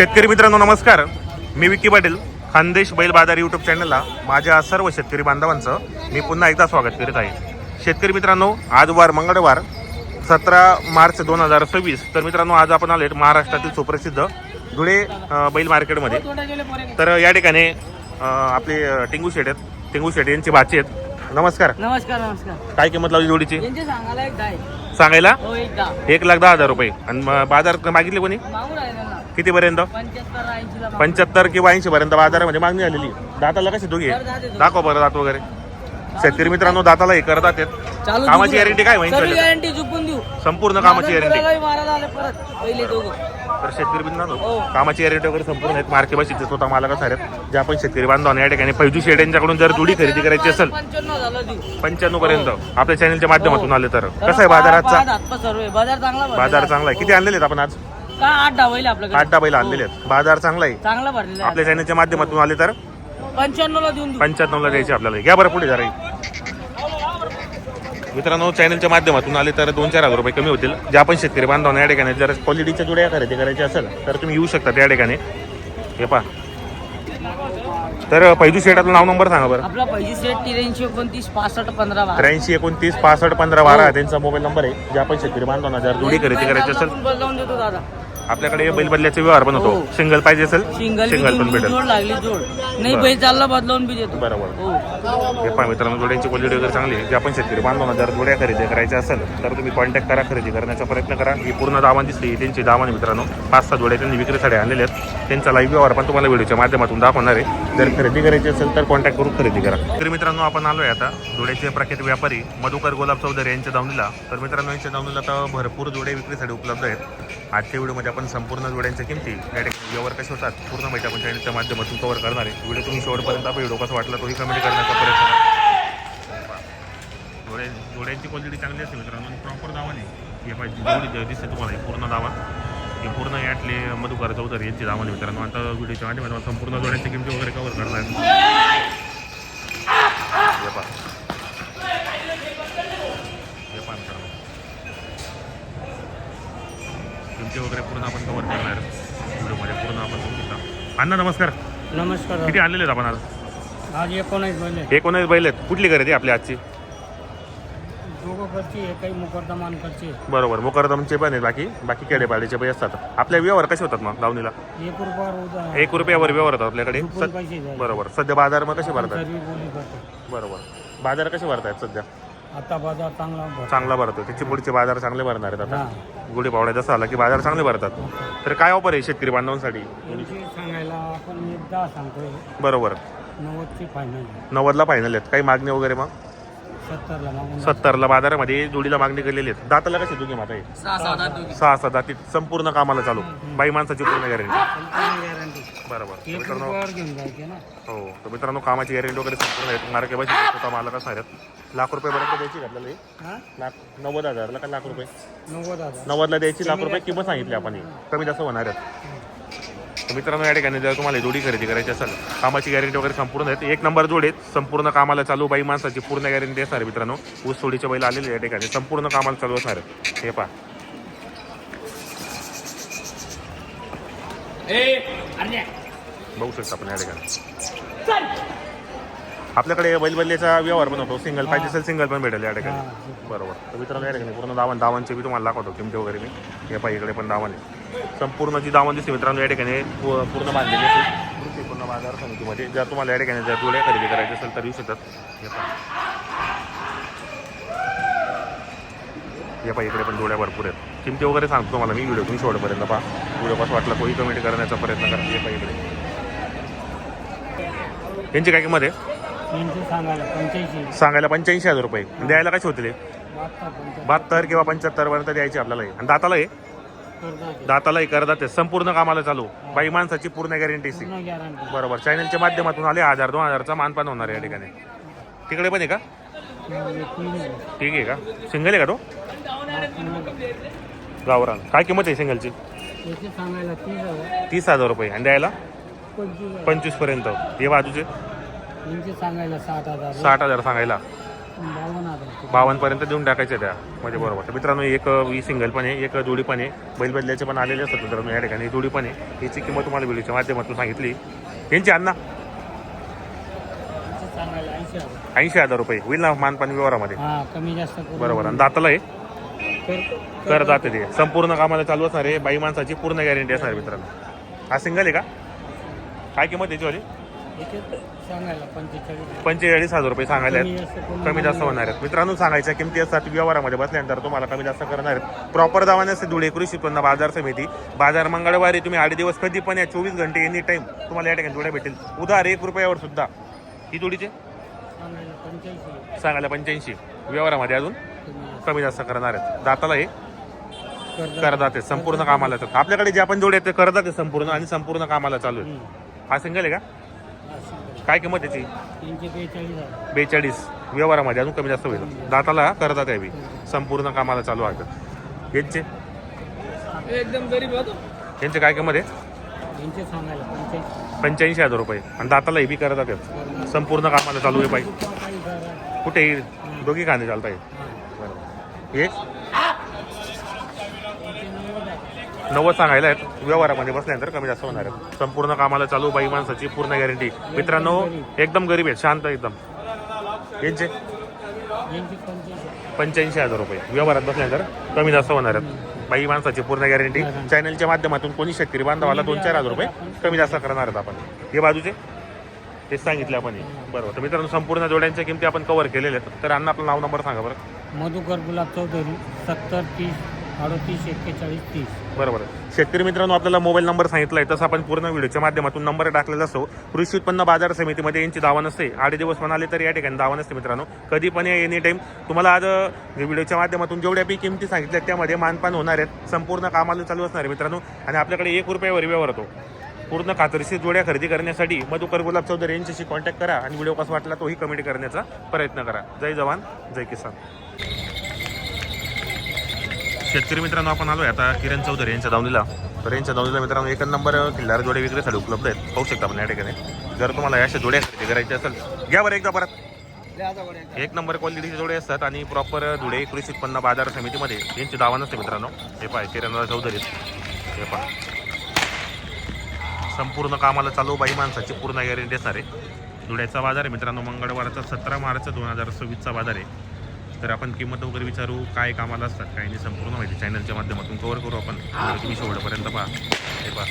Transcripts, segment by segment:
शेतकरी मित्रांनो नमस्कार. मी विक्की पाटील, खानदेश बैल बाजार यूट्यूब चॅनलला माझ्या सर्व शेतकरी बांधवांचं मी पुन्हा एकदा स्वागत करीत आहे. शेतकरी मित्रांनो, आज वार मंगळवार 17 मार्च 2026. तर मित्रांनो, आज आपण आले महाराष्ट्रातील सुप्रसिद्ध धुळे बैल मार्केटमध्ये. तर या ठिकाणी आपले टिंगू शेट आहेत, टिंगू शेट यांची भाची आहेत. नमस्कार. नमस्कार नमस्कार. काय किंमत लावली जोडीची? यांचे सांगायला एक दाय. सांगायला हो एक दा. 1,10,000 रुपये. आणि बाजार मागितले कोणी मागून आहे त्यांना. कितीपर्यंत? 75-80 ला. 75 किंवा 80 पर्यंत बाजारामध्ये मागणी झालेली. दाताला कशी दोघी दाखव बरं दात वगैरे. शेतकरी मित्रांनो, दाताला हे करतात आहेत. कामाची गॅरंटी काय माहिती? गॅरंटी चुकून देऊ. संपूर्ण कामाची गॅरंटी. मारायला आले परत पहिले दोघं. तर शेतकरी मित्रांनो, कामाची गॅरंटी वगैरे संपूर्ण आहेत. मार्के बशीचे स्वतः मालक असणार आहेत. जे आपण शेतकरी बांधवांना या ठिकाणी फैजू शेड यांच्याकडून जर जोडी खरेदी करायची असेल 95 झालं देऊ. 95 पर्यंत आपल्या चॅनलच्या माध्यमातून आले तर कसं आहे बाजाराचा? बाजार चांगला भरलेला बाजार चांगला आहे. किती आणलेले आहेत आपण आज? का 8 डावले आपल्याकडे. 8 बैल आणलेले आहेत. बाजार चांगला आहे. चांगला भरलेला आपल्या चॅनलच्या माध्यमातून आले तर 95 ला देऊन देऊ. 95 ला द्यायचे आपल्याला. घ्या बरं पुढे जरा. मित्रांनो, चॅनलच्या माध्यमातून आले तर 2-4 हजार रुपये कमी होतील. जे आपण शेतकरी बांधवांना या ठिकाणी जर क्वालिटीच्या जोड्या खरेदी करायच्या असेल तर तुम्ही येऊ शकता या ठिकाणी. हे पहा. तर पैजू शेटातलं नाव नंबर सांगा बरं. आपला पहिली सेट 83 29 65 15 12. 83 29 65 15 12 त्यांचा मोबाईल नंबर आहे. जे आपण शेतकरी बांधवांना जर जोडी खरेदी करायची असेल बदलावून देतो दादा. आपल्याकडे बैल बदल्याचे व्यवहार पण होतो. सिंगल पाहिजे असेल सिंगल पण भेटेल. जोड लागली जोड नाही बैल चालला बदलावून बी देतो. बरोबर. हो. हे पहा मित्रांनो, जोड्यांची क्वालिटी वगैरे चांगली आहे. जे आपण शेतकरी बांधवांना जर जोड्या खरेदी करायच्या असेल तर तुम्ही कॉन्टॅक्ट करा, खरेदी करण्याचा प्रयत्न करा. ही पूर्ण दावण दिसली त्यांची दावण मित्रांनो. 5-6 जोड्या त्यांनी विक्रीसाठी आणलेल्या आहेत. त्यांचा लाईव्ह व्यवहार पण तुम्हाला व्हिडिओच्या माध्यमातून दाखवणार आहे. जर खरेदी करायची असेल तर कॉन्टॅक्ट करून खरेदी करा. तर मित्रांनो, आपण आलोय आता जोड्याचे प्रख्यात व्यापारी मधुकर गुलाब चौधरी यांच्या दावणीला. तर मित्रांनो, यांच्या दावणीला तर भरपूर जोड्या विक्रीसाठी उपलब्ध आहेत. आजच्या व्हिडिओमध्ये आपण संपूर्ण जोड्यांच्या किमती डायरेक्ट व्यवहार कसे होतात पूर्ण माहिती आपण चॅनलच्या माध्यमातून कव्हर करणार आहे. व्हिडिओ तुम्ही शेवटपर्यंत आपण व्हिडिओ कसा वाटला तोही कमेंट करण्याचा प्रयत्न करा. जोड्यांची क्वालिटी चांगली असते मित्रांनो. प्रॉपर दावा नाही हे पाहिजे जोडी दिसते तुम्हाला. पूर्ण दावा हे पूर्ण यातले मधुकर चौधरी यांची दावा नाही मित्रांनो. आता व्हिडिओच्या माध्यमातून संपूर्ण जोड्यांच्या किमती वगैरे कव्हर करणार आहे. किमती वगैरे पूर्ण आपण कव्हर करणार व्हिडिओमध्ये. पूर्ण आपण बघितला. अण्णा नमस्कार. नमस्कार. किती आणलेले आहेत आपण आज? आज 19 बैल. 19 बैल आहेत. कुठली खरेदी आपली आजची? दोघं करची आहे, काही मुकरदमान करची. बरोबर. मुकरदमचे पण आहेत. बाकी केडेपाडीचे पण असतात. आपल्या व्यवहार कसे होतात मग दावणीला? 1 रुपयावर 1 रुपयावर व्यवहार होतात आपल्याकडे. पैसे. बरोबर. सध्या बाजार मग कसे भरतात? बोली करतो. बरोबर. बाजार कसे भरतायत सध्या? आता बाजार चांगला भरतो. त्याची पुढचे बाजार चांगले भरणार आहेत आता. गुढीपावड्या जसं आला की बाजार चांगले भरतात. तर काय ऑफर आहे शेतकरी बांधवांसाठी? सांगायला आपण 10 सांगतोय. बरोबर. 90ची फायनल. 90ला फायनल आहेत. काही मागणी वगैरे मग? 70ला मागून. 70ला बाजारामध्ये जोडीला मागणी केलेली आहेत. दाताला कशी दोघी माता आहे? 6 दाती संपूर्ण कामाला चालू. बाई माणसाची पूर्ण गॅरंटी. बरोबर. मित्रांनो, घेऊन जायचे ना. हो. तर मित्रांनो, कामाची गॅरंटी वगैरे संपूर्ण आहेत. मार्के बशी स्वतः मालक असणार आहेत. लाख रुपयेपर्यंत द्यायची आपल्याला. 90,000ला का लाख रुपये? 90ला द्यायची. लाख रुपये किंमत सांगितली आपण. कमी जास्त होणार आहेत. तर मित्रांनो, या ठिकाणी जर तुम्हाला जोडी खरेदी करायची असेल कामाची गॅरंटी वगैरे संपूर्ण आहेत. 1 नंबर जोड आहेत. संपूर्ण कामाला चालू. बाई माणसाची पूर्ण गॅरंटी असणार मित्रांनो. ऊस सोडीचे बैल आलेले या ठिकाणी संपूर्ण कामाला चालू असणार आहेत. हे पहा. बघू शकता आपण या ठिकाणी. आपल्याकडे बैलबल्लेचा व्यवहार पण होतो. सिंगल पाहिजे असेल सिंगल पण भेटेल या ठिकाणी. बरोबर. तर मित्रांनो, या ठिकाणी पूर्ण दावणचे मी तुम्हाला दाखवतो किमती वगैरे. मी हे पाहिजे इकडे पण दावण आहे. संपूर्ण जी दावण दिसते मित्रांनो या ठिकाणी पूर्ण बांधलेली असते. पूर्ण बाजार समितीमध्ये जर तुम्हाला या ठिकाणी जर जोड्या खरेदी करायची असेल तर येऊ शकतात. हे पाहिजे इकडे पण जोड्या भरपूर आहेत. किमती वगैरे सांगतो तुम्हाला मी व्हिडिओ तुम्ही शेवटपर्यंत पहा. व्हिडिओ कसं वाटला तोही कमेंट करण्याचा प्रयत्न करा. हे पाहिजे इकडे यांची काय किंमत आहे? सांगायला 85,000 रुपये. द्यायला कसे होतील? 72 किंवा 75 पर्यंत द्यायची आपल्याला. आणि दातालाही करतात. संपूर्ण कामाला चालू. बाई माणसाची पूर्ण गॅरंटी. बरोबर. चॅनलच्या माध्यमातून आले 1000-2000चा मानपान होणार आहे या ठिकाणी. तिकडे पण आहे का? ठीक आहे का? सिंगल आहे का तो? गावरान. काय किंमत आहे सिंगलची? 30,000 रुपये. आणि द्यायला 25 पर्यंत. हे बाजूचे 60,000 60,000 सांगायला. 52,000. 52 पर्यंत देऊन टाकायच्या त्या म्हणजे बरोबर. तर मित्रांनो एक ही सिंगल पण आहे, एक जोडी पण आहे, बैल बदल्याचे पण आलेले असतात मित्रांनो या ठिकाणी. जोडी पण आहे, याची किंमत तुम्हाला व्हिडिओच्या माध्यमातून सांगितली. यांची अण्णा त्यांचे सांगायला 80,000. 80,000 रुपये होईल ना मानपान व्यवहारामध्ये. हा, कमी जास्त करून बरोबर. आणि दाताला आहे कर कर जाते ते संपूर्ण कामाला चालू असणार आहे. बाई माणसाची पूर्ण गॅरंटी असणार आहे मित्रांनो. हा सिंगल आहे का? काय किंमत याची वाली? याचे सांगायला 45. 45,000 रुपये सांगायला आहेत. कमी जास्त करून कमी जास्त होणार आहेत मित्रांनो. सांगायच्या किमती असतात व्यवहारामध्ये बसल्यानंतर तुम्हाला कमी जास्त करणार आहेत. प्रॉपर दावाने असते धुळे कृषी उत्पन्न बाजार समिती बाजार मंगळवारी. तुम्ही 8 दिवस कधी पण या 24 घंटे एनी टाइम तुम्हाला या ठिकाणी जोड्या भेटेल. उधार 1 रुपयावर सुद्धा. ही जोडीचे सांगायला 85. सांगायला 85. व्यवहारामध्ये अजून कमी जास्त करणार आहेत. दाताला हे करदात आहे संपूर्ण कामाला. आपल्याकडे जे आपण जोडे आहेत ते करदात आहे संपूर्ण आणि संपूर्ण कामाला चालू आहे. हा सिंगल आहे का? काय किंमत त्याची? 42,000. 42. व्यवहारामध्ये अजून कमी जास्त होईल. दाताला करदात आहे बी. संपूर्ण कामाला चालू आहे. यांचे एकदम गरीब होतो. यांचे काय किंमत आहे? यांचे सांगायला 85. 85,000 रुपये. आणि दाताला हे बी करदात आहेत. संपूर्ण कामाला चालू आहे पाहिजे. कुठे दोघी खाणे चालत आहे. बरोबर. हे 90 सांगायला आहेत. व्यवहारामध्ये बसल्यानंतर कमी जास्त होणार आहे. संपूर्ण कामाला चालू बाई माणसाची पूर्ण गॅरंटी. मित्रांनो एकदम गरीब आहेत, शांत एकदम. यांचे 85,000 रुपये. व्यवहारात बसल्यानंतर कमी जास्त होणार आहेत. बाई माणसाची पूर्ण गॅरंटी. चॅनलच्या माध्यमातून कोणी शेतकरी बांधवाला 2-4 हजार रुपये कमी जास्त करणार आहेत आपण. हे बाजूचे तेच सांगितले आपण. बरोबर. तर मित्रांनो संपूर्ण जोड्यांच्या किमती आपण कव्हर केलेल्या आहेत. तर अण्णा आपलं नाव नंबर सांगा बरं. मधुकर गुलाब चौधरी 70 30 38 41 30. बरोबर. शेतकरी मित्रांनो आपल्याला मोबाईल नंबर सांगितला आहे तसं आपण पूर्ण व्हिडिओच्या माध्यमातून नंबर टाकलेला असतो. कृषी उत्पन्न बाजार समितीमध्ये यांची दावा नसते. 8 दिवस म्हणाले तर या ठिकाणी दावा नसते मित्रांनो. कधी पण एनी टाईम तुम्हाला आज व्हिडिओच्या माध्यमातून जेवढ्या बी किमती सांगितल्या त्यामध्ये मानपान होणार आहेत. संपूर्ण कामाला चालू असणार आहे मित्रांनो. आणि आपल्याकडे 1 रुपयावर व्यवहार होतो. पूर्ण खात्रीशीर जोड्या खरेदी करण्यासाठी मधुकर गुलाब चौधरी यांच्याशी कॉन्टॅक्ट करा आणि व्हिडिओ कसा वाटला तोही कमेंट करण्याचा प्रयत्न करा. जय जवान जय किसान. शेतकरी मित्रांनो आपण आलोय आता किरण चौधरी यांच्या दावणीला. तर यांच्या दावणीला मित्रांनो 1 नंबर किल्लार जोडे विक्रीसाठी उपलब्ध आहेत. पाहू शकता आपण या ठिकाणी. जर तुम्हाला अशा जोड्या खरेदी करायच्या असेल घ्या बरं एकदा परत. 1 नंबर क्वालिटीचे जोडे असतात आणि प्रॉपर धुळे कृषी उत्पन्न बाजार समितीमध्ये यांची दावा नसते मित्रांनो. हे पाय किरण चौधरी. हे पहा संपूर्ण कामाला चालू बाई माणसाची पूर्ण गॅरंटी असणार आहे. धुळ्याचा बाजार आहे मित्रांनो. मंगळवारचा 17 मार्च 2024चा बाजार आहे. तर आपण किंमत वगैरे विचारू काय कामाला असतात काही नाही संपूर्ण माहिती चॅनलच्या माध्यमातून कव्हर करू आपण. तुम्ही शेवटपर्यंत पहा. हे पहा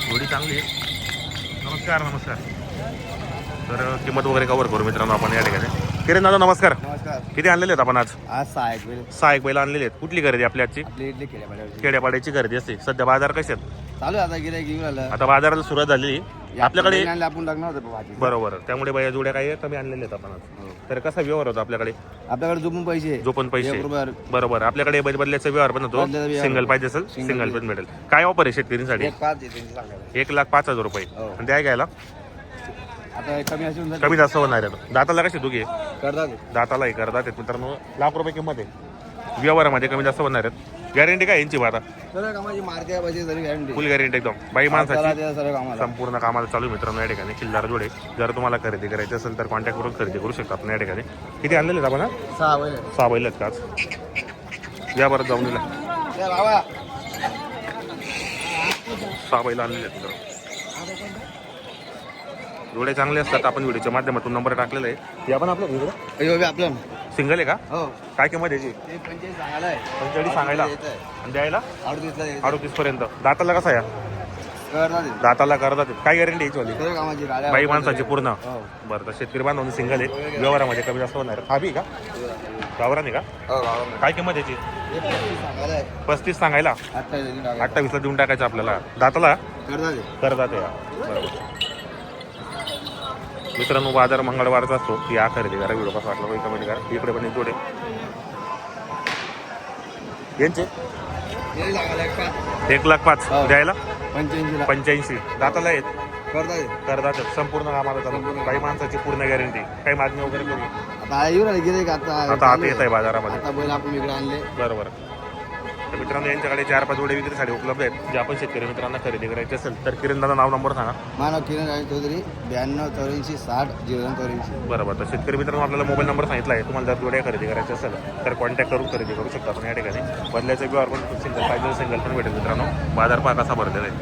जोडी चांगली आहे. नमस्कार नमस्कार. तर किंमत वगैरे कव्हर करू मित्रांनो आपण या ठिकाणी. किरण दादा नमस्कार. नमस्कार. किती आणलेले आहेत आपण आज? आज 6 एक बैल 6 एक बैल आणलेले आहेत. कुठली खरेदी आपली आजची? आपली इडली खेड्यापाड्यावरची खेड्यापाड्याची खरेदी असते. सध्या बाजार कसे आहेत? चालू आहे आता गिऱ्हाईक घेऊन आलं. आता बाजाराला सुरुवात झालेली आपल्याकडे. आपण लागणार होतं भाजी. बरोबर. त्यामुळे बाया जोड्या काही कमी आणलेले आहेत आपण आज. तर कसा व्यवहार होतो आपल्याकडे? आपल्याकडे झोपून पैसे जो पण पैसे 1 रुपयावर बरोबर. आपल्याकडे बैल बदल्याचा व्यवहार पण होतो. बदल्याचा व्यवहार सिंगल होतो. पाहिजे असेल सिंगल पण भेटेल. काय ऑफर आहे शेतकऱ्यांसाठी? 1,5 देते सांगायला. 1,05,000 रुपये. हो. आणि द्या घ्यायला आता कमी असून कमी जास्त होणार आहे. दाताला कशी दुखी करतात. दातालाही करतात आहेत मित्रांनो. ₹1,00,000 किंमत आहे. व्यवहारामध्ये कमी जास्त होणार आहेत. गॅरंटी काय यांची आता? सर्व कामाची मार्के पाहिजे सगळी गॅरंटी. फुल गॅरंटी एकदम. बाई माणसाची सर्व कामाला संपूर्ण कामाला चालू आहे मित्रांनो या ठिकाणी. किल्लार जोडे जर तुम्हाला खरेदी करायची असेल तर कॉन्टॅक्ट करून खरेदी करू शकता आपण या ठिकाणी. किती आणलेले आहेत आपण? 6 बैल 6 बैल आहेत का आज? या बरं जाऊन दिला. बाबा 6 बैल आणलेले आहेत मित्रांनो. जोडे चांगले असतात. आपण व्हिडिओच्या माध्यमातून नंबर टाकलेला आहे. हे आपण आपलं व्हिडिओ अयो आपलं सिंगल आहे का? हो. काय किंमत याची? ते 45 सांगायला आहे. 45 सांगायला आणि द्यायला 38 पर्यंत. दाताला कसा या? करतात. दाताला करतात. काय गॅरंटी याची वाली? सर्व कामाची गाड्या बाई माणसाची पूर्ण. हो. बरं. तर शेतकरी बांधवांनी सिंगल आहे. व्यवहारामध्ये कमी जास्त होणार. हा बी का गावरान आहे का? हो गावाला. काय किंमत याची? हे 35 सांगायला आहे. 35 सांगायला 28ला देऊन टाकायचं आपल्याला. दाताला करतात. करतात या. बरोबर. मित्रांनो बाजार मंगळवारचा असतो. या खरेदी करा. व्हिडिओ कसा वाटला काही कमेंट करा. इकडे पण एक जोडे यांचे 1,05,000 हो. द्यायला 85 85. दाताला आहेत करतात. करतात संपूर्ण कामाला चालू. काही माणसाची पूर्ण गॅरंटी. काही मागणी वगैरे करू. आता येऊ राहिले गिऱ्हाईक आता आता येत आहे बाजारामध्ये. आता बैल आपण इकडे आणले. बरोबर. तर मित्रांनो यांच्याकडे 4-5 जोडे विक्रीसाठी उपलब्ध आहेत. जे आपण शेतकरी मित्रांना खरेदी करायचे असेल तर किरण दादा नाव नंबर सांगा. मानव किरण राज चौधरी 92-84-60-02-83. बरोबर. तर शेतकरी मित्रांनो आपल्याला मोबाईल नंबर सांगितला आहे. तुम्हाला जर जोड्या खरेदी करायच्या असेल तर कॉन्टॅक्ट करून खरेदी करू शकता. आपण या ठिकाणी बदलायचा व्यवहार पण सिंगल पाहिजे सिंगल पण भेटेल मित्रांनो. बाजार पहा कसा भरलेला आहे.